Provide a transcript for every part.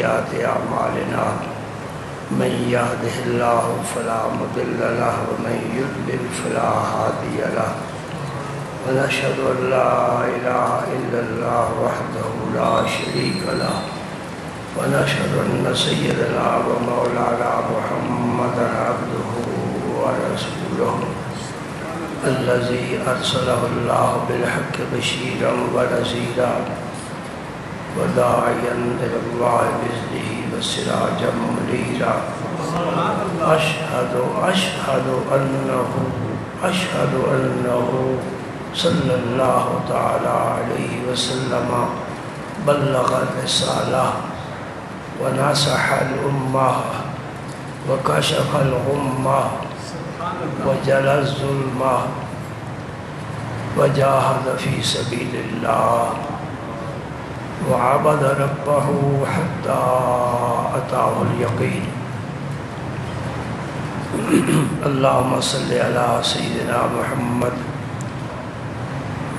سيئات أعمالنا من يهده الله فلا مضل له ومن يضلل فلا هادي له ونشهد أن لا إله إلا الله وحده لا شريك له ونشهد أن سيدنا ومولانا محمدا عبده ورسوله الذي أرسله الله بالحق بشيرا ونذيرا وداعيا إلى الله بإذنه وسراجا منيرا أشهد أنه صلى الله تعالى عليه وسلم بلغ الرسالة ونصح الأمة وكشف الغمة وجلى الظلمة وجاهد في سبيل الله وعبد ربه حتى أتاه اليقين. اللهم صل على سيدنا محمد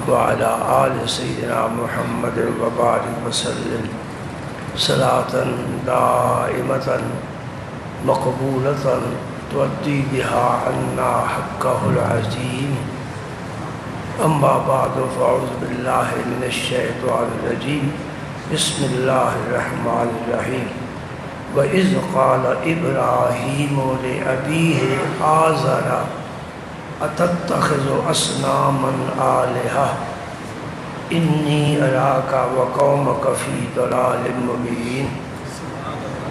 وعلى آل سيدنا محمد وبارك وسلم صلاة دائمة مقبولة تؤدي بها عنا حقه العظيم. أما بعد فأعوذ بالله من الشيطان الرجيم. بسم الله الرحمن الرحيم. وإذ قال إبراهيم لأبيه آزر أتتخذ أصناما آلهة إني أراك وقومك في ضلال مبين.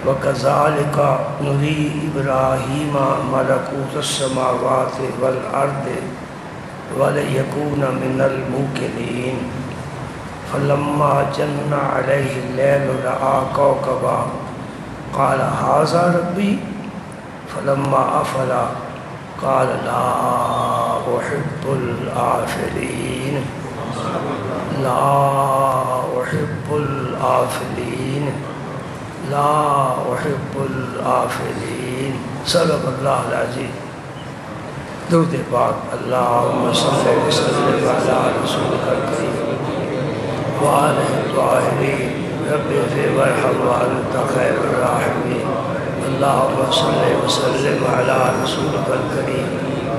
وكذلك نري إبراهيم ملكوت السماوات والأرض وليكون من الموقنين. فلما جن عليه الليل رأى كوكبا قال هذا ربي. فلما أفل قال لا أحب الآفلين. لا أحب الآفلين. لا أحب الآفلين. صدق الله العظيم. درود پاک. اللهم صل وسلم على رسولك الكريم وآله الطاهرين. رب اغفر وارحم وأنت خير الراحمين. اللهم صل وسلم على رسولك الكريم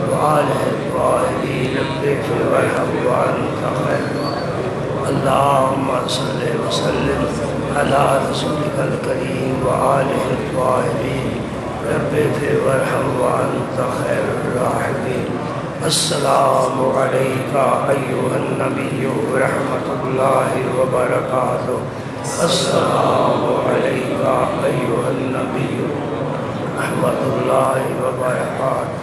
وآله الطاهرين. رب اغفر وارحم وأنت خير الراحمين. اللهم صل وسلم على رسولك الكريم وآله الطاهرين. رب اغفر وارحم وأنت خير الراحمين. السلام عليك أيها النبي ورحمة الله وبركاته. السلام عليك أيها النبي ورحمة الله وبركاته.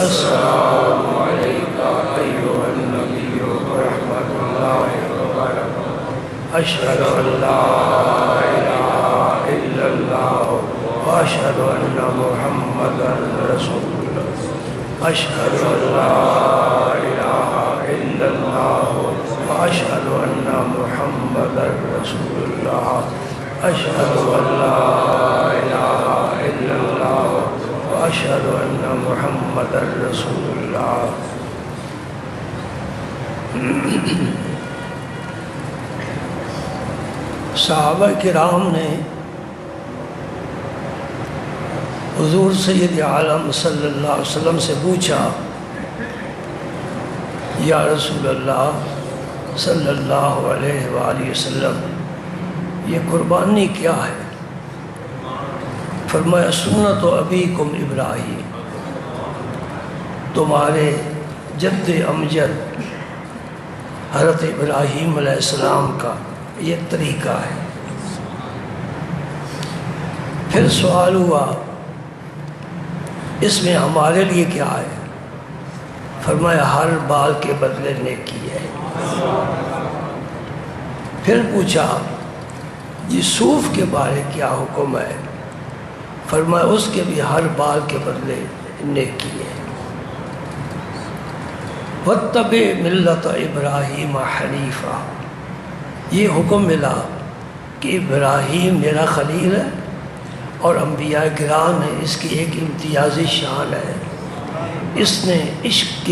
السلام عليك أيها النبي ورحمة الله وبركاته. أشهد أن لا إله إلا الله وأشهد أن محمدا رسول الله. أشهد أن لا إله إلا الله وأشهد أن محمدا رسول الله. أشهد أن لا إله إلا الله وأشهد أن محمدا رسول الله. صحابہ کرام نے حضور سید عالم صلی اللہ علیہ وسلم سے پوچھا یا رسول اللہ صلی اللہ علیہ وآلہ وسلم یہ قربانی کیا ہے؟ فرمایا سنت ابیکم ابراہیم، تمہارے جد امجد حضرت ابراہیم علیہ السلام کا یہ طریقہ ہے. پھر سوال ہوا اس میں ہمارے لیے کیا ہے؟ فرمایا ہر بال کے بدلے نیکی ہے. پھر پوچھا جی صوف کے بارے کیا حکم ہے؟ فرمایا اس کے بھی ہر بال کے بدلے نیکی ہے. وَاتَّبِعْ مِلَّةَ إِبْرَاهِيمَ حَنِيفًا، یہ حکم ملا کہ ابراہیم میرا خلیل ہے اور انبیاء کرام ہیں، اس کی ایک امتیازی شان ہے. اس نے عشق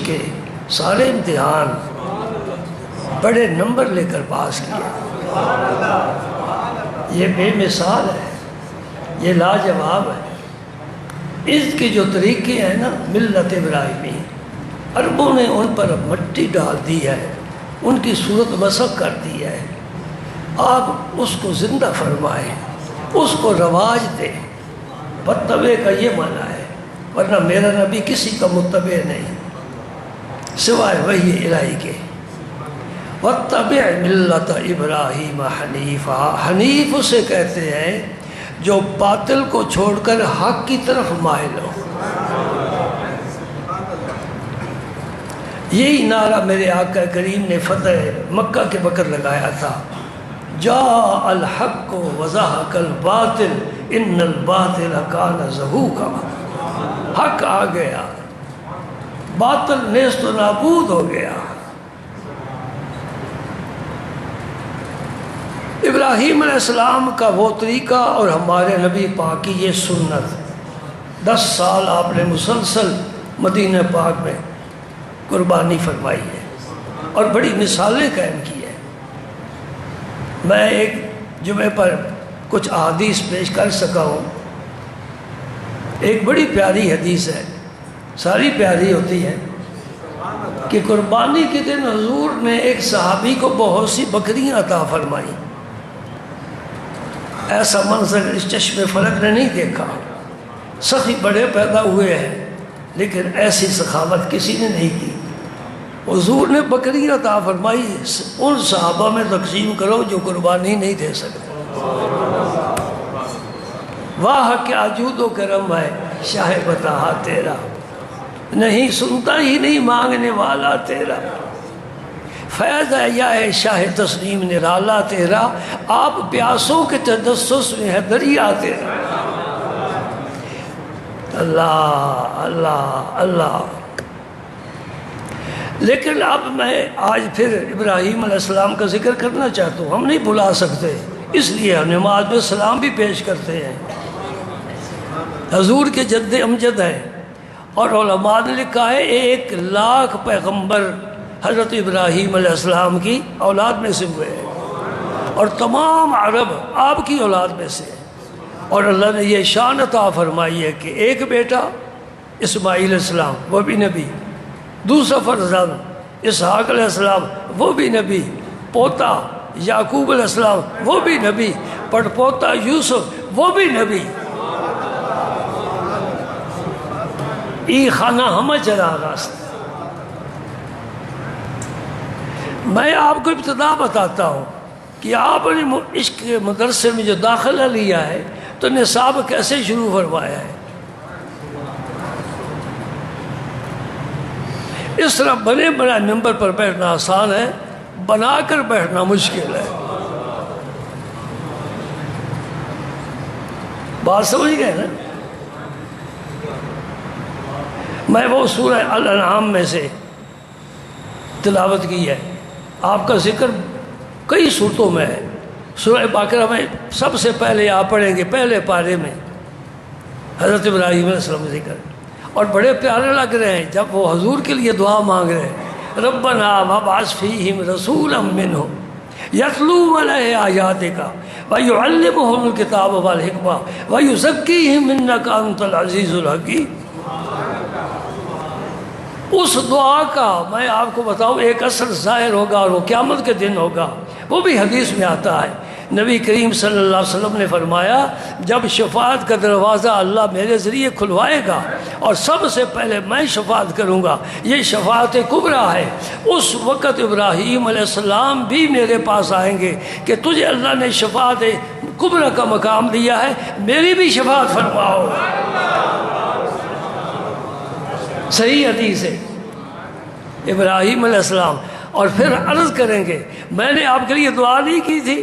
کے سارے امتحان بڑے نمبر لے کر پاس کیا. یہ بے مثال ہے، یہ لاجواب ہے۔ اس کے جو طریقے ہیں نا ملت ابراہیمی، عربوں نے ان پر مٹی ڈال دی ہے، ان کی صورت مسخ کر دی ہے۔ آپ اس کو زندہ فرمائیں، اس کو رواج دیں۔ متبع کا یہ معنی ہے، ورنہ میرا نبی کسی کا متبع نہیں سوائے وحی الہی کے۔ وَاتَّبِعْ مِلَّةَ إِبْرَاهِيمَ حَنِيفًا، حنیف اسے کہتے ہیں جو باطل کو چھوڑ کر حق کی طرف مائل ہو۔ یہی نعرہ میرے آقا کریم نے فتح مکہ کے وقت لگایا تھا، جاء الحق وزهق الباطل ان الباطل کان زہوقا۔ حق آ گیا، باطل نیست و نابود ہو گیا۔ ابراہیم علیہ السلام کا وہ طریقہ اور ہمارے نبی پاک کی یہ سنت، 10 سال آپ نے مسلسل مدینہ پاک میں قربانی فرمائی ہے اور بڑی مثالیں قائم کی ہیں۔ میں ایک جمعے پر کچھ احادیث پیش کر سکا ہوں۔ ایک بڑی پیاری حدیث ہے، ساری پیاری ہوتی ہے، کہ قربانی کے دن حضور نے ایک صحابی کو بہت سی بکریاں عطا فرمائی۔ ایسا منظر اس چشم فلک نے نہیں دیکھا۔ سخی بڑے پیدا ہوئے ہیں لیکن ایسی سخاوت کسی نے نہیں کی۔ حضور نے بکریاں عطا فرمائی، ان صحابہ میں تقسیم کرو جو قربانی نہیں دے سکتے۔ واہ کیا جود و کرم ہے شاہ بتہا تیرا، نہیں سنتا ہی نہیں مانگنے والا تیرا، فیض ہے یا ہے شاہ تسلیم نرالا تیرا، آپ پیاسوں کے تجسس میں ہے دریا تیرا۔ اللہ اللہ اللہ۔ لیکن اب میں آج پھر ابراہیم علیہ السلام کا ذکر کرنا چاہتا ہوں، ہم نہیں بھلا سکتے، اس لیے ہم نماز میں سلام بھی پیش کرتے ہیں۔ حضور کے جد امجد ہیں، اور علماء نے لکھا ہے 1,00,000 پیغمبر حضرت ابراہیم علیہ السلام کی اولاد میں سے ہوئے ہیں، اور تمام عرب آپ کی اولاد میں سے ہیں۔ اور اللہ نے یہ شان عطا فرمائی ہے کہ ایک بیٹا اسماعیل علیہ السلام وہ بھی نبی، دوسرا فرزند اسحاق علیہ السلام وہ بھی نبی، پوتا یعقوب علیہ السلام وہ بھی نبی، پڑ پوتا یوسف وہ بھی نبی۔ ای خانہ ہمیں چلا راست۔ میں آپ کو ابتدا بتاتا ہوں کہ آپ نے عشق کے مدرسے میں جو داخلہ لیا ہے تو نصاب کیسے شروع فرمایا ہے۔ اس طرح بنے بنا ممبر پر بیٹھنا آسان ہے، بنا کر بیٹھنا مشکل ہے۔ بات سمجھ گئے نا؟ میں وہ سورہ الانعام میں سے تلاوت کی ہے، آپ کا ذکر کئی صورتوں میں ہے۔ سورہ بقرہ میں سب سے پہلے آپ پڑھیں گے پہلے پارے میں حضرت ابراہیم علیہ السلام ذکر، اور بڑے پیارے لگ رہے ہیں جب وہ حضور کے لیے دعا مانگ رہے ہیں، ربنا وابعث فیہم رسولا منہم یتلو علیہم آیاتک ویعلمہم الکتاب والحکمہ ویزکیہم انک انت العزیز الحکیم۔ اس دعا کا میں آپ کو بتاؤں ایک اثر ظاہر ہوگا، اور وہ قیامت کے دن ہوگا۔ وہ بھی حدیث میں آتا ہے، نبی کریم صلی اللہ علیہ وسلم نے فرمایا جب شفاعت کا دروازہ اللہ میرے ذریعے کھلوائے گا اور سب سے پہلے میں شفاعت کروں گا، یہ شفاعت کبریٰ ہے، اس وقت ابراہیم علیہ السلام بھی میرے پاس آئیں گے کہ تجھے اللہ نے شفاعت کبریٰ کا مقام دیا ہے، میری بھی شفاعت فرماؤ۔ صحیح حدیث ہے ابراہیم علیہ السلام، اور پھر عرض کریں گے میں نے آپ کے لیے دعا نہیں کی تھی۔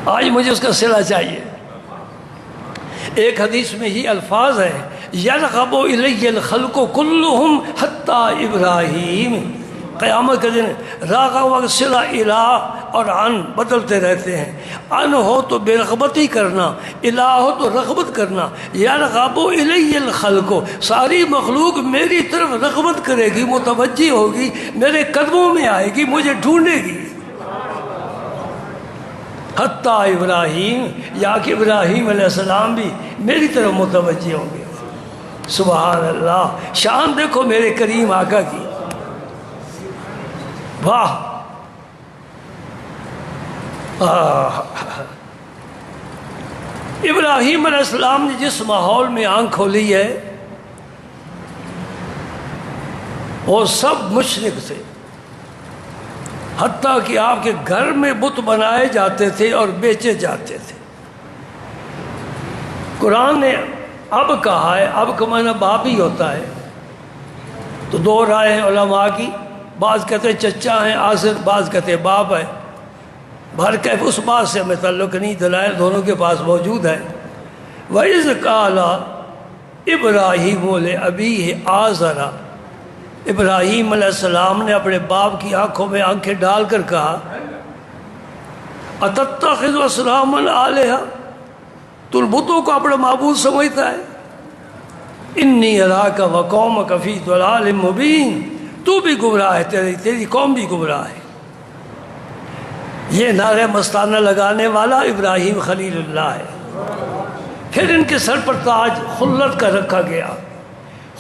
آج مجھے اس کا صلہ چاہیے۔ ایک حدیث میں یہ الفاظ ہیں یرغب الی الخلق کلہم حتی ابراہیم، قیامت کے دن راغب صلہ الہ اور عن بدلتے رہتے ہیں. ان ہو تو بے رغبتی کرنا، الہ ہو تو رغبت کرنا. یرغب الی الخلق، ساری مخلوق میری طرف رغبت کرے گی، متوجہ ہوگی، میرے قدموں میں آئے گی، مجھے ڈھونڈے گی. حتیٰ ابراہیم، یا کہ ابراہیم علیہ السلام بھی میری طرف متوجہ ہوں گے. سبحان اللہ، شان دیکھو میرے کریم آقا کی. واہ. ابراہیم علیہ السلام نے جس ماحول میں آنکھ کھولی ہے وہ سب مشرک تھے، حتیٰ کہ آپ کے گھر میں بت بنائے جاتے تھے اور بیچے جاتے تھے. قرآن نے اب کہا ہے، اب کا معنی باپ ہی ہوتا ہے. تو دو رائے علماء کی، بعض کہتے ہیں چچا ہیں آصر، بعض کہتے ہیں باپ ہے. بہرکیف اس بات سے ہمیں تعلق نہیں، دلائل دونوں کے پاس موجود ہے. وَإِذْ قَالَ إِبْرَاهِيمُ لِأَبِيهِ آزَرَ، ابراہیم علیہ السلام نے اپنے باپ کی آنکھوں میں آنکھیں ڈال کر کہا أَتَتَّخِذُ أَصْنَامًا آلِهَةً، تو بتوں کو اپنا معبود سمجھتا ہے. إِنِّي أَرَاكَ وَقَوْمَكَ فِي ضَلَالٍ مُبِينٍ، تو بھی گمراہ ہے، تیری قوم بھی گمراہ ہے. یہ نعرہ مستانہ لگانے والا ابراہیم خلیل اللہ ہے. پھر ان کے سر پر تاج خلت کا رکھا گیا.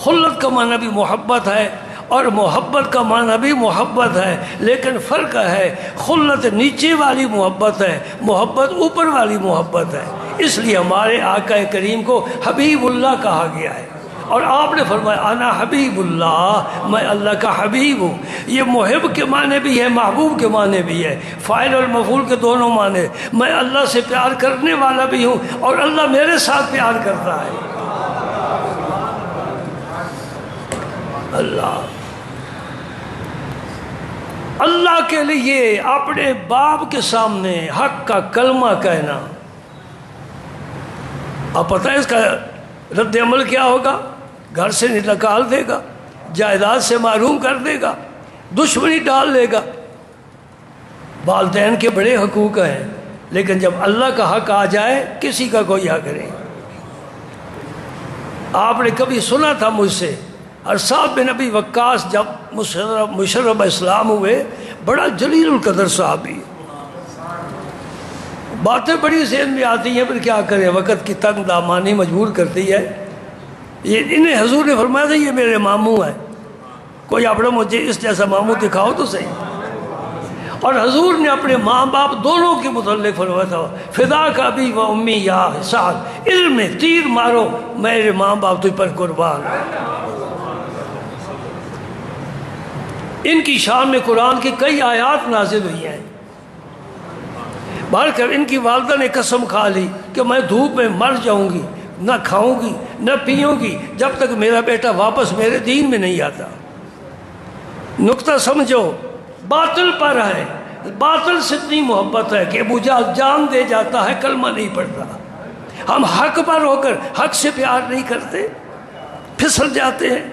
خلت کا معنی بھی محبت ہے اور محبت کا معنی بھی محبت ہے، لیکن فرق ہے، خلت نیچے والی محبت ہے، محبت اوپر والی محبت ہے. اس لیے ہمارے آقا کریم کو حبیب اللہ کہا گیا ہے. اور آپ نے فرمایا انا حبیب اللہ، میں اللہ کا حبیب ہوں. یہ محب کے معنی بھی ہے، محبوب کے معنی بھی ہے، فاعل اور مفعول کے دونوں معنی. میں اللہ سے پیار کرنے والا بھی ہوں اور اللہ میرے ساتھ پیار کرتا ہے. اللہ کے لیے اپنے باپ کے سامنے حق کا کلمہ کہنا، آپ پتہ ہے اس کا رد عمل کیا ہوگا؟ گھر سے نکال دے گا، جائیداد سے محروم کر دے گا، دشمنی ڈال لے گا. والدین کے بڑے حقوق ہیں، لیکن جب اللہ کا حق آ جائے کسی کا کوئی حق نہیں. آپ نے کبھی سنا تھا مجھ سے، صاحب بن ابی وقاص جب مشرف اسلام ہوئے، بڑا جلیل القدر صحابی، باتیں بڑی ذہن میں آتی ہیں، پھر کیا کریں، وقت کی تنگ دامانی مجبور کرتی ہے. انہیں حضور نے فرمایا تھا یہ میرے ماموں ہیں، کوئی اپنا مجھے اس جیسا ماموں دکھاؤ تو صحیح. اور حضور نے اپنے ماں باپ دونوں کے متعلق فرمایا تھا فدا کا ابی و امی یا سعد، علم میں تیر مارو میرے ماں باپ تجھ پر قربان. ان کی شان میں قرآن کی کئی آیات نازل ہوئی ہیں. بہر کر ان کی والدہ نے قسم کھا لی کہ میں دھوپ میں مر جاؤں گی، نہ کھاؤں گی نہ پیوں گی جب تک میرا بیٹا واپس میرے دین میں نہیں آتا. نقطہ سمجھو، باطل پر ہے، باطل سے اتنی محبت ہے کہ ابو جہل جان دے جاتا ہے، کلمہ نہیں پڑھتا. ہم حق پر ہو کر حق سے پیار نہیں کرتے، پھسل جاتے ہیں،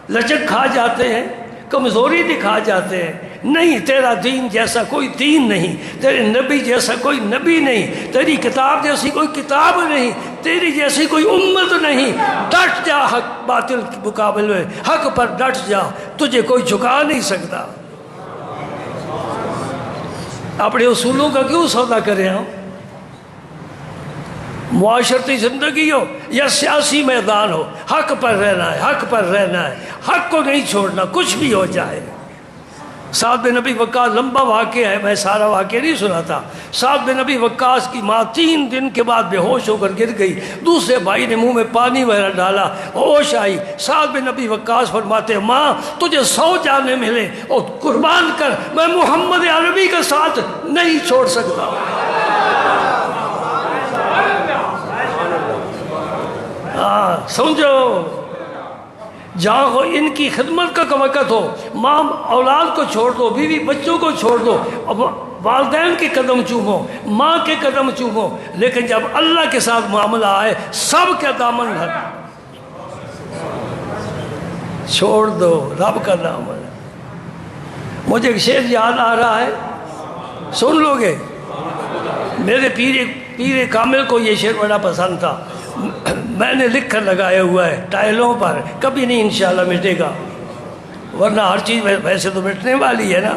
لچک کھا جاتے ہیں، کمزوری دکھا جاتے ہیں. نہیں، تیرا دین جیسا کوئی دین نہیں، تیرے نبی جیسا کوئی نبی نہیں، تیری کتاب جیسی کوئی کتاب نہیں، تیری جیسی کوئی امت نہیں. ڈٹ جا حق باطل کے مقابلے میں، حق پر ڈٹ جا، تجھے کوئی جھکا نہیں سکتا. اپنے اصولوں کا کیوں سودا کریں ہم؟ معاشرتی زندگی ہو یا سیاسی میدان ہو، حق پر رہنا ہے، حق پر رہنا ہے، حق کو نہیں چھوڑنا، کچھ بھی ہو جائے. سعد بن ابی وقاص لمبا واقعہ ہے، میں سارا واقعہ نہیں سناتا. سعد بن ابی وقاص کی ماں 3 دن کے بعد بے ہوش ہو کر گر گئی. دوسرے بھائی نے منہ میں پانی وغیرہ ڈالا، ہوش آئی. سعد بن ابی وقاص فرماتے ہیں ماں تجھے 100 جانیں ملے اور قربان کر، میں محمد عربی کا ساتھ نہیں چھوڑ سکتا. سمجھو، جہاں ہو ان کی خدمت کا وقت ہو، ماں اولاد کو چھوڑ دو، بیوی بچوں کو چھوڑ دو، والدین کے قدم چومو، ماں کے قدم چومو، لیکن جب اللہ کے ساتھ معاملہ آئے سب کا دامن چھوڑ دو، رب کا دامن. مجھے ایک شعر یاد آ رہا ہے، سن لو گے؟ میرے پیر کامل کو یہ شعر بڑا پسند تھا، میں نے لکھ کر لگایا ہوا ہے ٹائلوں پر، کبھی نہیں انشاءاللہ مٹے گا، ورنہ ہر چیز ویسے تو مٹنے والی ہے نا۔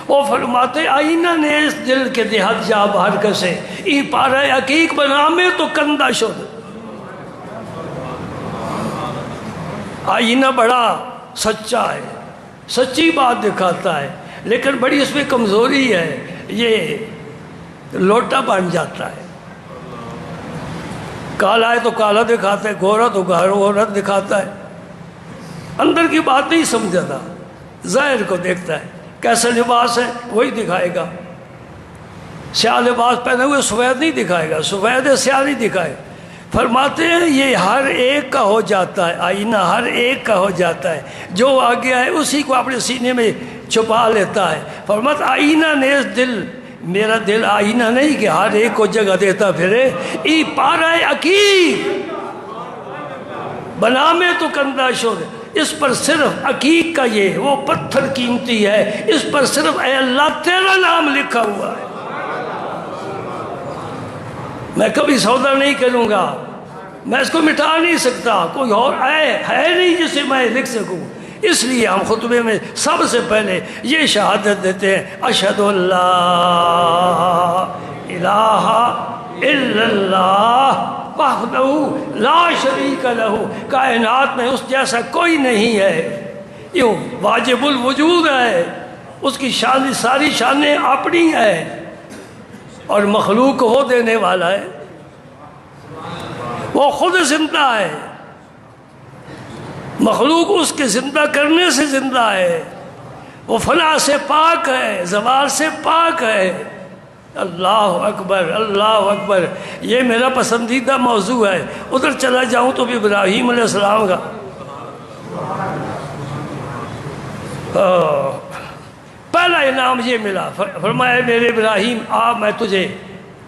وہ فرماتے آئینہ نے اس دل کے دیہات جا باہر کسے، ای پارا حقیق بنا میں تو کندہ شد۔ آئینہ بڑا سچا ہے، سچی بات دکھاتا ہے، لیکن بڑی اس میں کمزوری ہے، یہ لوٹا بن جاتا ہے۔ کالا ہے تو کالا دکھاتا ہے، گورا تو گورا دکھاتا ہے، اندر کی بات نہیں سمجھتا، ظاہر کو دیکھتا ہے، کیسا لباس ہے وہی دکھائے گا۔ سیاہ لباس پہنے ہوئے سفید نہیں دکھائے گا، سفید ہے سیاہ نہیں دکھائے۔ فرماتے ہیں یہ ہر ایک کا ہو جاتا ہے، آئینہ ہر ایک کا ہو جاتا ہے، جو آگے آئے اسی کو اپنے سینے میں چھپا لیتا ہے۔ فرماتا آئینہ نے اس دل، میرا دل آئینہ نہیں کہ ہر ایک کو جگہ دیتا پھرے، ای پارا عقیق بنا میں تو کندہ شد، اس پر صرف عقیق کا یہ وہ پتھر قیمتی ہے، اس پر صرف اے اللہ تیرا نام لکھا ہوا ہے، میں کبھی سودا نہیں کروں گا، میں اس کو مٹا نہیں سکتا، کوئی اور ہے نہیں جسے میں لکھ سکوں۔ اس لیے ہم خطبے میں سب سے پہلے یہ شہادت دیتے ہیں، اشہد اللہ الہ الا اللہ وحدہ لا شریک لہ، کائنات میں اس جیسا کوئی نہیں ہے، یوں واجب الوجود ہے، اس کی شان ساری شانیں اپنی ہیں، اور مخلوق کو وہ دینے والا ہے، وہ خود زندہ ہے، مخلوق اس کے زندہ کرنے سے زندہ ہے، وہ فنا سے پاک ہے، زوال سے پاک ہے۔ اللہ اکبر اللہ اکبر، یہ میرا پسندیدہ موضوع ہے، ادھر چلا جاؤں تو بھی ابراہیم علیہ السلام کا پہلا انعام یہ ملا، فرمایا میرے ابراہیم آ میں تجھے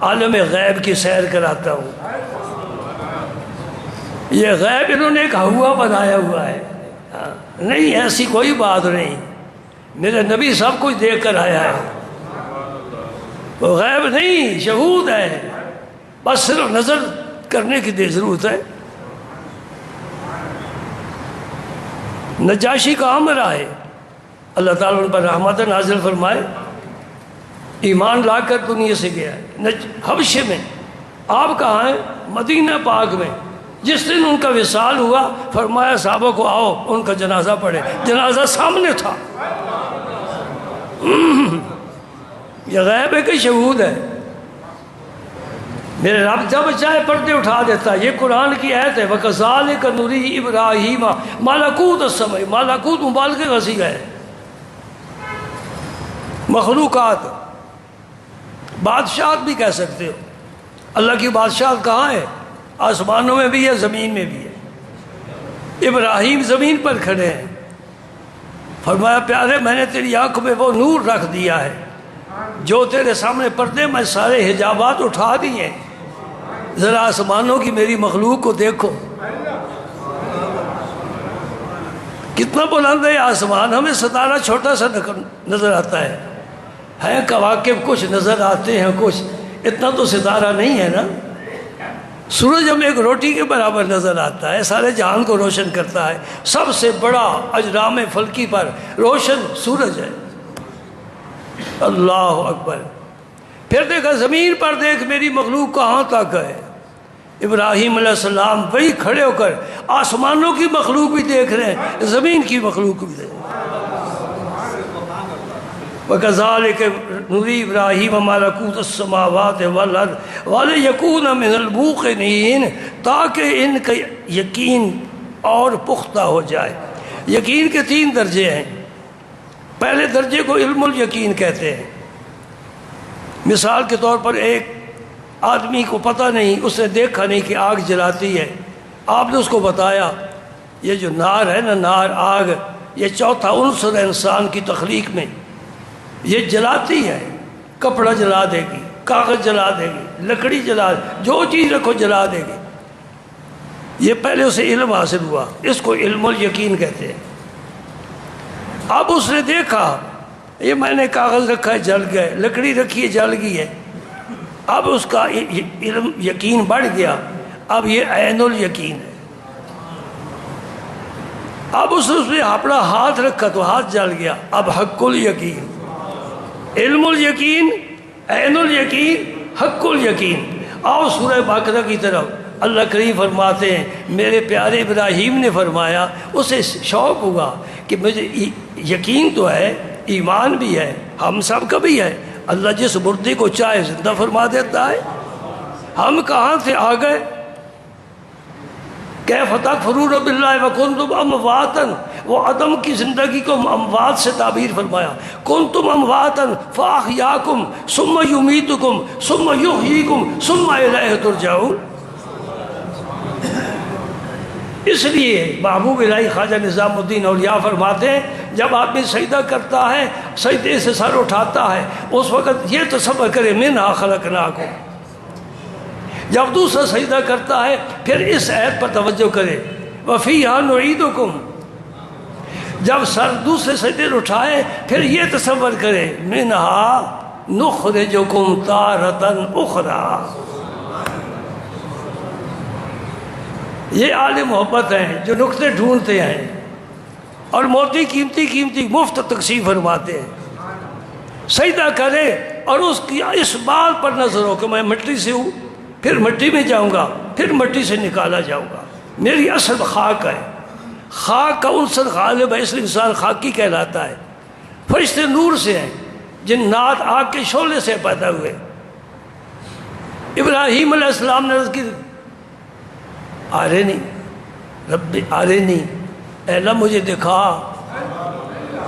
عالم غیب کی سیر کراتا ہوں۔ یہ غیب انہوں نے ایک ہوا بنایا ہوا ہے، نہیں ایسی کوئی بات نہیں، میرے نبی سب کچھ دیکھ کر آیا ہے، وہ غیب نہیں شہود ہے، بس صرف نظر کرنے کی ضرورت ہے۔ نجاشی کا امر آئے، اللہ تعالیٰ ان پر رحمت نازل فرمائے، ایمان لا کر دنیا سے گیا ہے حبشے میں، آپ کہاں ہیں؟ مدینہ پاک میں۔ جس دن ان کا وصال ہوا فرمایا صحابہ کو آؤ ان کا جنازہ پڑھے، جنازہ سامنے تھا۔ یہ غیب ہے کہ شہود ہے؟ میرے رب جب چاہے پردے اٹھا دیتا، یہ قرآن کی آیت ہے، وَكَذَلِكَ نُرِي إِبْرَاهِيمَ مَلَكُوتَ السَّمَاءِ، ملکوت مبالغے کا صیغہ ہے، مخلوقات، بادشاہت بھی کہہ سکتے ہو، اللہ کی بادشاہت کہاں ہے؟ آسمانوں میں بھی ہے، زمین میں بھی ہے۔ ابراہیم زمین پر کھڑے ہیں، فرمایا پیارے میں نے تیری آنکھ میں وہ نور رکھ دیا ہے، جو تیرے سامنے پردے میں سارے حجابات اٹھا دیے، ذرا آسمانوں کی میری مخلوق کو دیکھو، کتنا بلند ہے آسمان، ہمیں ستارہ چھوٹا سا نظر آتا ہے کواکب کچھ نظر آتے ہیں کچھ، اتنا تو ستارہ نہیں ہے نا۔ سورج ہمیں ایک روٹی کے برابر نظر آتا ہے، سارے جہان کو روشن کرتا ہے، سب سے بڑا اجرام فلکی پر روشن سورج ہے۔ اللہ اکبر۔ پھر دیکھا زمین پر دیکھ میری مخلوق کہاں تک ہے۔ ابراہیم علیہ السلام وہی کھڑے ہو کر آسمانوں کی مخلوق بھی دیکھ رہے ہیں، زمین کی مخلوق بھی دیکھ رہے ہیں۔ وَكَذَلِكَ نُرِي إِبْرَاهِيمَ مَلَكُوتَ السَّمَاوَاتِ وَالْأَرْضِ وَلِيَكُونَ مِنَ الْمُوقِنِينَ، تاکہ ان کا یقین اور پختہ ہو جائے۔ یقین کے 3 درجے ہیں، پہلے درجے کو علم الیقین کہتے ہیں۔ مثال کے طور پر ایک آدمی کو پتہ نہیں، اس نے دیکھا نہیں کہ آگ جلاتی ہے، آپ نے اس کو بتایا یہ جو نار ہے نا، نار آگ، یہ چوتھا عنصر ہے انسان کی تخلیق میں، یہ جلاتی ہے، کپڑا جلا دے گی، کاغذ جلا دے گی، لکڑی جلا دے گی، جو چیز رکھو جلا دے گی۔ یہ پہلے اسے علم حاصل ہوا، اس کو علم الیقین کہتے ہیں۔ اب اس نے دیکھا یہ میں نے کاغذ رکھا ہے جل گیا ہے، لکڑی رکھی ہے جل گئی ہے. اب اس کا علم یقین بڑھ گیا، اب یہ عین الیقین ہے. اب اس نے اپنا ہاتھ رکھا تو ہاتھ جل گیا، اب حق الیقین. علم الیقین، عین الیقین، حق الیقین. آؤ سورہ بقرہ کی طرف. اللہ کریم فرماتے ہیں میرے پیارے ابراہیم نے فرمایا، اسے شوق ہوا کہ مجھے یقین تو ہے، ایمان بھی ہے، ہم سب کا بھی ہے. اللہ جس مردے کو چاہے زندہ فرما دیتا ہے. ہم کہاں سے آ گئے؟ کیف تکفرون باللہ وکنتم امواتا، وہ عدم کی زندگی کو اموات سے تعبیر فرمایا. کنتم امواتا فاحیاکم ثم یمیتکم ثم یحییکم ثم الیہ ترجعون. اس لیے محبوب الہی خواجہ نظام الدین اولیاء فرماتے ہیں جب آدمی سجدہ کرتا ہے، سجدے سے سر اٹھاتا ہے، اس وقت یہ تصور کرے منہا خلقناکم. جب دوسرا سجدہ کرتا ہے پھر اس آیت پر توجہ کرے وفیہا نعیدکم. جب سر دوسرے سجدے اٹھائے پھر یہ تصور کرے منہا نخرجکم تارۃ اخری. یہ عالم محبت ہیں جو نقطے ڈھونڈتے ہیں اور موتی قیمتی مفت تقسیم فرماتے ہیں. سجدہ کرے اور اس کی اس بات پر نظر ہو کہ میں مٹی سے ہوں، پھر مٹی میں جاؤں گا، پھر مٹی سے نکالا جاؤں گا. میری اصل خاک ہے، خاک کا عنصر غالب ہے، اس لیے انسان خاکی کہلاتا ہے. فرشتے نور سے ہیں، جنات آگ کے شعلے سے پیدا ہوئے. ابراہیم علیہ السلام نے عرض کی آرینی رب آرینی، اے اللہ مجھے دکھا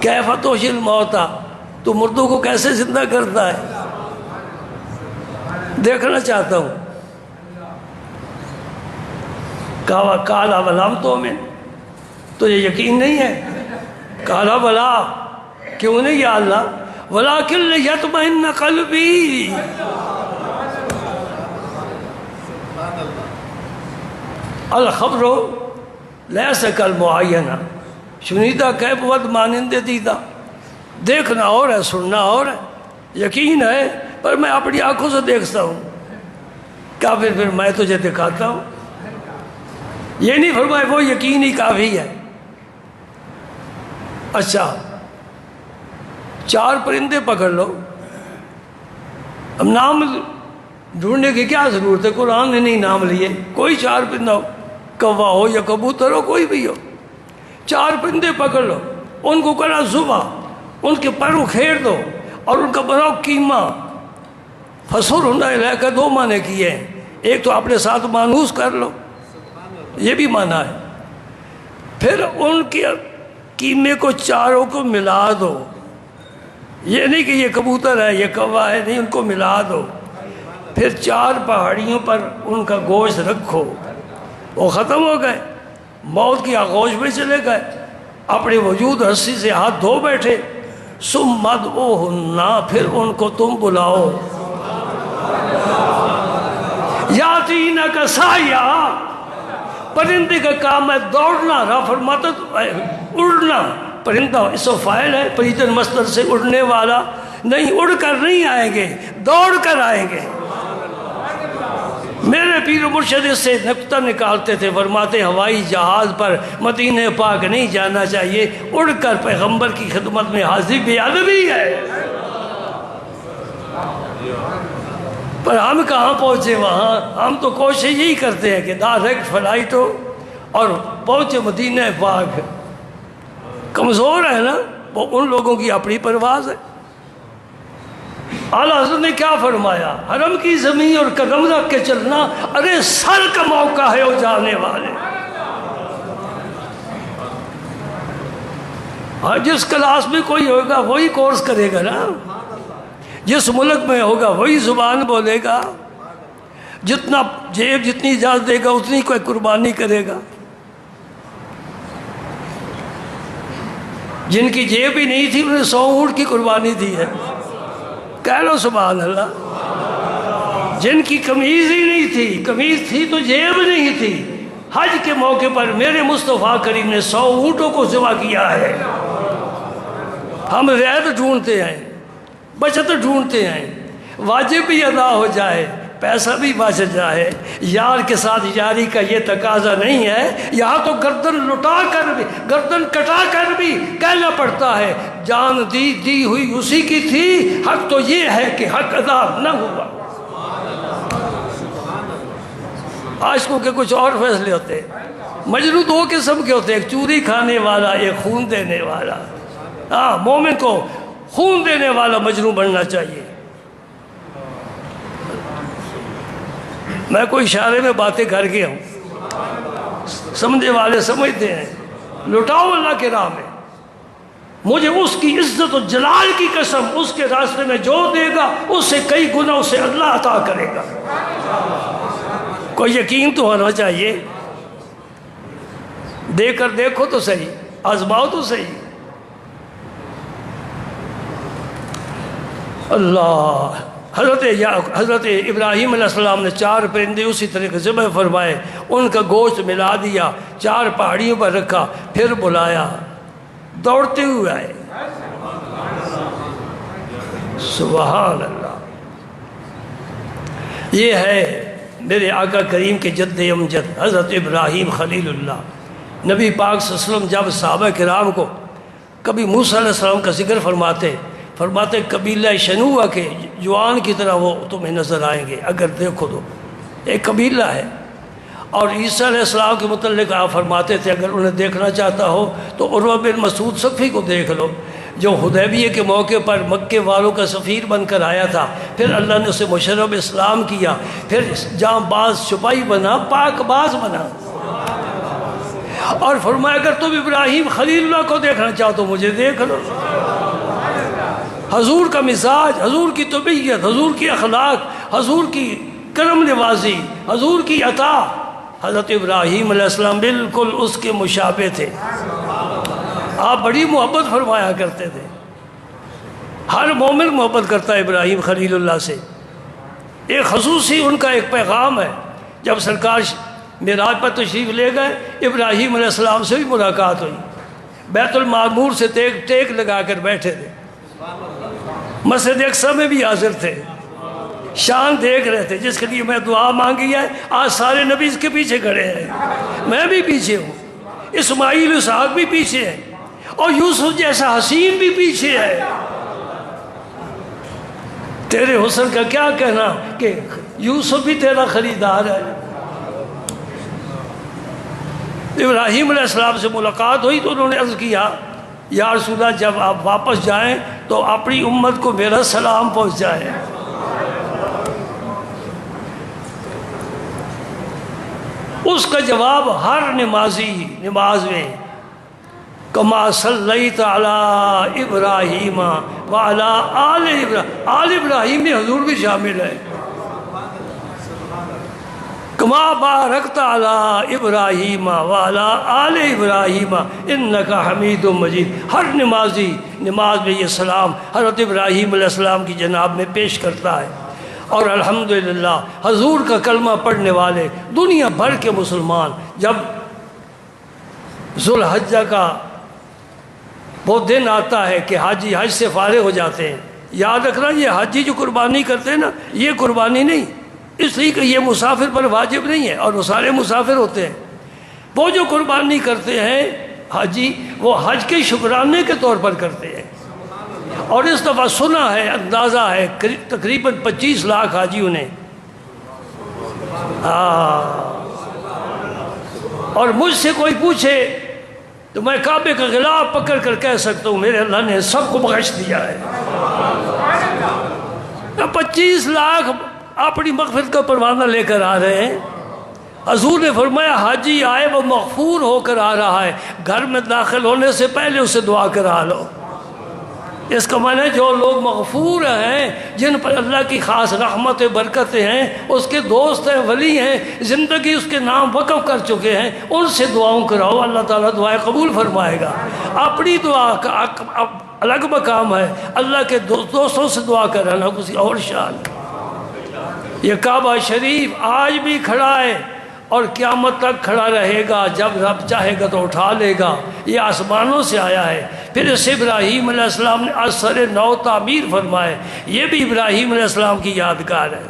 کیف تحیی الموتیٰ، تو مردوں کو کیسے زندہ کرتا ہے، دیکھنا چاہتا ہوں. کہا کالا ولم تؤمن، تو یہ یقین نہیں ہے؟ کالا بلا، کیوں نہیں یا اللہ؟ ولکن لیطمئن قلبی. الخبر لیس کالمعینہ، شنیدہ کیف ود مانند دیدہ. دیکھنا اور ہے، سننا اور ہے. یقین ہے پر میں اپنی آنکھوں سے دیکھتا ہوں. کیا پھر میں تجھے دکھاتا ہوں. یہ نہیں فرمائے وہ یقین ہی کافی ہے. اچھا 4 پرندے پکڑ لو، اب نام ڈھونڈنے کی کیا ضرورت ہے؟ قرآن نے نہیں نام لیے. کوئی 4 پرندہ ہو، کوا ہو یا کبوتر ہو، کوئی بھی ہو، 4 پرندے پکڑ لو، ان کو کرا ذبح، ان کے پر اکھیڑ دو اور ان کا بناؤ قیمہ. فصور ہونا الیک کا 2 معنی کیے ہیں. ایک تو اپنے ساتھ مانوس کر لو، یہ بھی معنی ہے. پھر ان کے قیمے کو 4 کو ملا دو. یہ نہیں کہ یہ کبوتر ہے یہ کوا ہے، نہیں، ان کو ملا دو. پھر 4 پہاڑیوں پر ان کا گوشت رکھو. وہ ختم ہو گئے، موت کی آغوش میں چلے گئے، اپنے وجود ہستی سے ہاتھ دھو بیٹھے. ثم ادعوہن، پھر ان کو تم بلاؤ. یاتینک سعیا، پرندے کا کام ہے دوڑنا. رہا فرماتا اڑنا. پرندہ اس و فاعل ہے، پریتن مصدر سے اڑنے والا. نہیں، اڑ کر نہیں آئیں گے، دوڑ کر آئیں گے. میرے پیر و مرشد اس سے نقطہ نکالتے تھے، فرماتے ہوائی جہاز پر مدینہ پاک نہیں جانا چاہیے، اڑ کر پیغمبر کی خدمت میں حاضری بے ادبی ہے. پر ہم کہاں پہنچے وہاں؟ ہم تو کوشش یہی کرتے ہیں کہ ڈائریکٹ فلائٹ ہو اور پہنچے مدینہ پاک. کمزور ہے نا وہ، ان لوگوں کی اپنی پرواز ہے. اعلیٰ حضرت نے کیا فرمایا؟ حرم کی زمین اور قدم رکھ کے چلنا، ارے سر کا موقع ہے وہ جانے والے. ہاں، جس کلاس میں کوئی ہوگا وہی کورس کرے گا نا، جس ملک میں ہوگا وہی زبان بولے گا، جتنا جیب جتنی اجازت دے گا اتنی کوئی قربانی کرے گا. جن کی جیب ہی نہیں تھی انہیں 100 اونٹ کی قربانی دی ہے. کہہ لو سبحان اللہ. جن کی قمیض ہی نہیں تھی، قمیض تھی تو جیب نہیں تھی، حج کے موقع پر میرے مصطفیٰ کریم نے 100 اونٹوں کو ذبح کیا ہے. ہم رعایت ڈھونڈتے ہیں، بچت ڈھونڈتے ہیں، واجب بھی ادا ہو جائے، پیسہ بھی بچ جائے۔ یار کے ساتھ یاری کا یہ تقاضا نہیں ہے، یہاں تو گردن لٹا کر بھی، گردن کٹا کر بھی کہنا پڑتا ہے جان دی ہوئی اسی کی تھی، حق تو یہ ہے کہ حق ادا نہ ہوا۔ عاشقوں کے کچھ اور فیصلے ہوتے ہیں۔ مجنون دو قسم کے ہوتے ہیں، ایک چوری کھانے والا، ایک خون دینے والا۔ ہاں، مومن کو خون دینے والا مجنون بننا چاہیے۔ میں کوئی اشارے میں باتیں کر گیا ہوں، سمجھے والے سمجھتے ہیں۔ لٹاؤ اللہ کے راہ میں، مجھے اس کی عزت و جلال کی قسم، اس کے راستے میں جو دے گا اس سے کئی گنا اسے اللہ عطا کرے گا۔ کوئی یقین تو ہونا چاہیے، دے کر دیکھو تو صحیح، آزماؤ تو صحیح۔ اللہ، حضرت ابراہیم علیہ السلام نے 4 پرندے اسی طریقے سے ذبح فرمائے، ان کا گوشت ملا دیا، 4 پہاڑیوں پر رکھا، پھر بلایا، دوڑتے ہوئے آئے۔ سبحان اللہ۔ یہ ہے میرے آقا کریم کے جد امجد حضرت ابراہیم خلیل اللہ۔ نبی پاک صلی اللہ علیہ وسلم جب صحابہ کرام کو کبھی موسیٰ علیہ السلام کا ذکر فرماتے قبیلہ شنوہ کے جوان کی طرح وہ تمہیں نظر آئیں گے اگر دیکھو تو، ایک قبیلہ ہے۔ اور عیسیٰ علیہ السلام کے متعلق آپ فرماتے تھے اگر انہیں دیکھنا چاہتا ہو تو عروہ بن مسعود ثقفی کو دیکھ لو، جو حدیبیہ کے موقع پر مکے والوں کا سفیر بن کر آیا تھا، پھر اللہ نے اسے مشرف اسلام کیا، پھر جہاں باز سپاہی بنا، پاک باز بنا، اور فرمایا اگر تم ابراہیم خلیل اللہ کو دیکھنا چاہو تو مجھے دیکھ لو۔ حضور کا مزاج، حضور کی طبیعت، حضور کی اخلاق، حضور کی کرم نوازی، حضور کی عطا، حضرت ابراہیم علیہ السلام بالکل اس کے مشابہ تھے۔ آپ بڑی محبت فرمایا کرتے تھے، ہر مومن محبت کرتا ہے ابراہیم خلیل اللہ سے۔ ایک خصوصی ان کا ایک پیغام ہے، جب سرکار معراج پر تشریف لے گئے، ابراہیم علیہ السلام سے بھی ملاقات ہوئی، بیت المعمور سے ٹیک لگا کر بیٹھے تھے، مسجد اقصی میں بھی حاضر تھے، شان دیکھ رہے تھے، جس کے لیے میں دعا مانگی ہے آج سارے نبی اس کے پیچھے کھڑے ہیں، میں بھی پیچھے ہوں، اسماعیل اسحاق بھی پیچھے ہے، اور یوسف جیسا حسین بھی پیچھے ہے۔ تیرے حسن کا کیا کہنا کہ یوسف بھی تیرا خریدار ہے۔ ابراہیم علیہ السلام سے ملاقات ہوئی تو انہوں نے عرض کیا یا رسول اللہ جب آپ واپس جائیں تو اپنی امت کو میرا سلام پہنچائیں۔ اس کا جواب ہر نماز میں کما صلیت علی ابراہیم وعلی آل ابراہیم، آل ابراہیم میں حضور بھی شامل ہے، کما بارکت علی ابراہیم وعلی آل ابراہیم انک حمید مجید۔ ہر نمازی نماز میں یہ سلام حضرت ابراہیم علیہ السلام کی جناب میں پیش کرتا ہے، اور الحمدللہ حضور کا کلمہ پڑھنے والے دنیا بھر کے مسلمان جب ذوالحجہ کا وہ دن آتا ہے کہ حاجی حج سے فارغ ہو جاتے ہیں، یاد رکھنا یہ حاجی جو قربانی کرتے ہیں نا، یہ قربانی نہیں، اس لیے کہ یہ مسافر پر واجب نہیں ہے، اور وہ سارے مسافر ہوتے ہیں۔ وہ جو قربانی کرتے ہیں حاجی، وہ حج کے شکرانے کے طور پر کرتے ہیں، اور اس دفعہ سنا ہے، اندازہ ہے تقریباً 25 لاکھ حاجیوں نے، اور مجھ سے کوئی پوچھے تو میں کعبے کا غلاف پکڑ کر کہہ سکتا ہوں میرے اللہ نے سب کو بخش دیا ہے۔ 25 لاکھ اپنی مغفرت کا پروانہ لے کر آ رہے ہیں۔ حضور نے فرمایا حاجی آئے وہ مغفور ہو کر آ رہا ہے، گھر میں داخل ہونے سے پہلے اسے دعا کرا لو۔ اس کا معنی ہے جو لوگ مغفور ہیں، جن پر اللہ کی خاص رحمت برکتیں ہیں، اس کے دوست ہیں، ولی ہیں، زندگی اس کے نام وقف کر چکے ہیں، ان سے دعاؤں کراؤ، اللہ تعالیٰ دعائیں قبول فرمائے گا۔ اپنی دعا کا الگ مقام ہے، اللہ کے دوستوں سے دعا کرانا کسی اور شان۔ یہ کعبہ شریف آج بھی کھڑا ہے اور قیامت تک کھڑا رہے گا، جب رب چاہے گا تو اٹھا لے گا۔ یہ آسمانوں سے آیا ہے، پھر اسے ابراہیم علیہ السلام نے اثر نو تعمیر فرمائے، یہ بھی ابراہیم علیہ السلام کی یادگار ہے۔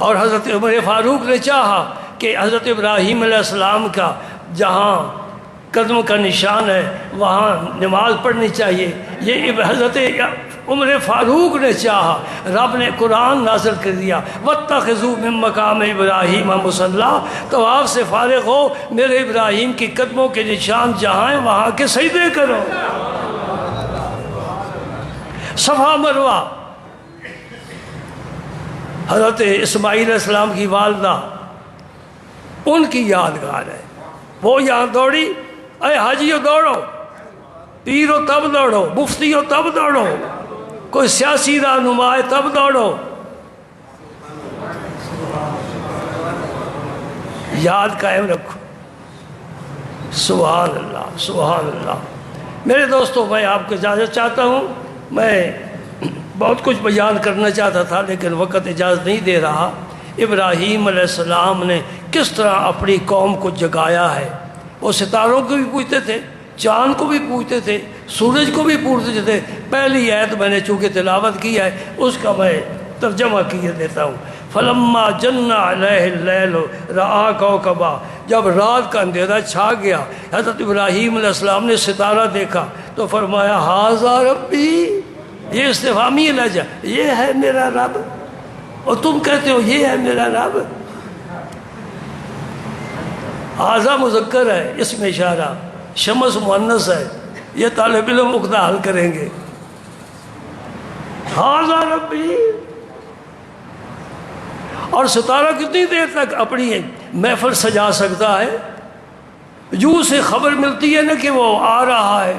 اور حضرت عمر فاروق نے چاہا کہ حضرت ابراہیم علیہ السلام کا جہاں قدم کا نشان ہے وہاں نماز پڑھنی چاہیے، یہ حضرت عمر فاروق نے چاہا، رب نے قرآن نازل کر دیا، وَاتَّخِذُوا مِن مَّقَامِ إِبْرَاهِيمَ مُصَلًّى، طواف سے فارغ ہو، میرے ابراہیم کی قدموں کے نشان جہاں ہیں وہاں کے سجدے کرو۔ صفا مروہ حضرت اسماعیل علیہ السلام کی والدہ، ان کی یادگار ہے، وہ یہاں دوڑی، اے حاجیو دوڑو، پیرو تب دوڑو، مفتیو تب دوڑو، کوئی سیاسی رہنما ہے تب دوڑو، یاد قائم رکھو۔ سبحان اللہ، سبحان اللہ۔ میرے دوستو، میں آپ کو اجازت چاہتا ہوں، میں بہت کچھ بیان کرنا چاہتا تھا لیکن وقت اجازت نہیں دے رہا۔ ابراہیم علیہ السلام نے کس طرح اپنی قوم کو جگایا ہے، وہ ستاروں کو بھی پوجتے تھے، چاند کو بھی پوجتے تھے، سورج کو بھی پوجتے تھے۔ پہلی آیت میں نے چونکہ تلاوت کی ہے اس کا میں ترجمہ کیے دیتا ہوں۔ فلما جن علیہ اللیل رآ کوکبا، جب رات کا اندھیرا چھا گیا حضرت ابراہیم علیہ السلام نے ستارہ دیکھا تو فرمایا ھذا ربی، یہ استفہامی لہجہ، یہ ہے میرا رب، اور تم کہتے ہو یہ ہے میرا رب۔ ھذا مذکر ہے، اس میں اشارہ، شمس مؤنث ہے، یہ طالب علم عقدہ حل کریں گے۔ ھذا ربی، اور ستارہ کتنی دیر تک اپنی محفل سجا سکتا ہے؟ جو سے خبر ملتی ہے نا کہ وہ آ رہا ہے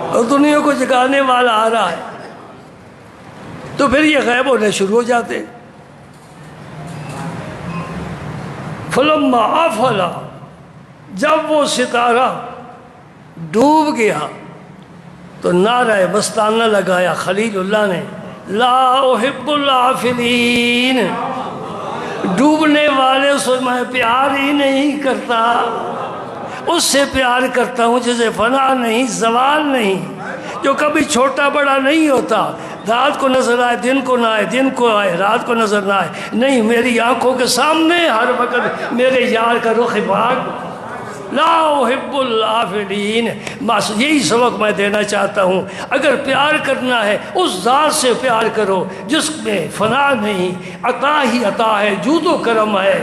اور دنیا کو جگانے والا آ رہا ہے، تو پھر یہ غائب ہونے شروع ہو جاتے۔ فلما افلا، جب وہ ستارہ ڈوب گیا تو نعرہ مستانہ لگایا خلیل اللہ نے، لا احب العافلین، ڈوبنے والے سے میں پیار ہی نہیں کرتا، اس سے پیار کرتا ہوں جسے فنا نہیں، زوال نہیں، جو کبھی چھوٹا بڑا نہیں ہوتا، رات کو نظر آئے دن کو نہ آئے، دن کو آئے رات کو نظر نہ آئے، نہیں، میری آنکھوں کے سامنے ہر وقت میرے یار کا رخ باغ۔ لا احب العافلین، بس یہی سبق میں دینا چاہتا ہوں۔ اگر پیار کرنا ہے اس ذات سے پیار کرو جس میں فنا نہیں، عطا ہی عطا ہے، جود و کرم ہے،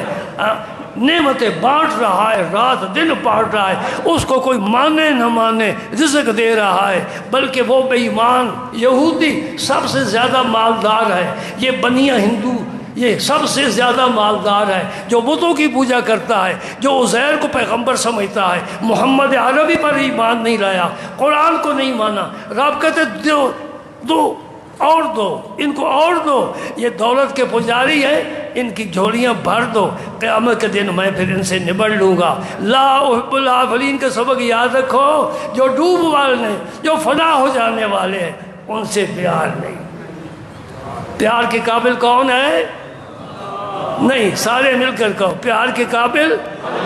نعمتیں بانٹ رہا ہے، رات دن بانٹ رہا ہے، اس کو کوئی مانے نہ مانے رزق دے رہا ہے، بلکہ وہ بے ایمان یہودی سب سے زیادہ مالدار ہے، یہ بنیا ہندو یہ سب سے زیادہ مالدار ہے، جو بتوں کی پوجا کرتا ہے، جو عزیر کو پیغمبر سمجھتا ہے، محمد عربی پر ایمان نہیں لایا، قرآن کو نہیں مانا، رب کہتے دو اور دو، ان کو اور دو، یہ دولت کے پجاری ہیں، ان کی جھولیاں بھر دو، قیامت کے دن میں پھر ان سے نبڑ لوں گا۔ لا احب العافلین کا سبق یاد رکھو، جو ڈوب والے جو فنا ہو جانے والے ہیں ان سے پیار نہیں۔ پیار کے قابل کون ہے؟ نہیں، سارے مل کر کہو، پیار کے قابل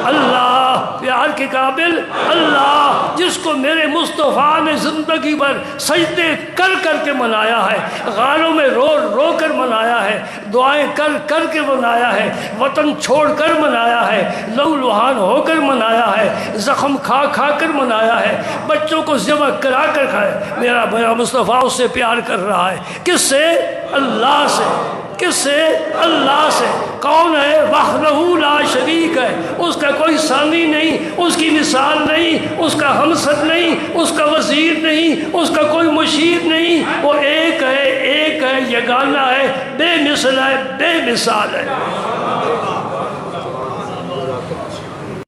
اللہ، پیار کے قابل اللہ، جس کو میرے مصطفیٰ نے زندگی بھر سجدے کر کر کے منایا ہے، غاروں میں رو رو کر منایا ہے، دعائیں کر کر کے منایا ہے، وطن چھوڑ کر منایا ہے، لہو لہان ہو کر منایا ہے، زخم کھا کھا کر منایا ہے، بچوں کو ذبح کرا کر کھائے، میرا مصطفیٰ اس سے پیار کر رہا ہے۔ کس سے؟ اللہ سے۔ کس سے؟ اللہ سے۔ کون ہے؟ وحدہ لا شریک ہے، اس کا کوئی ثانی نہیں، اس کی مثال نہیں، اس کا ہمسر نہیں، اس کا وزیر نہیں، اس کا کوئی مشیر نہیں، وہ ایک ہے، یگانہ ہے، بے مثل ہے، بے مثال ہے۔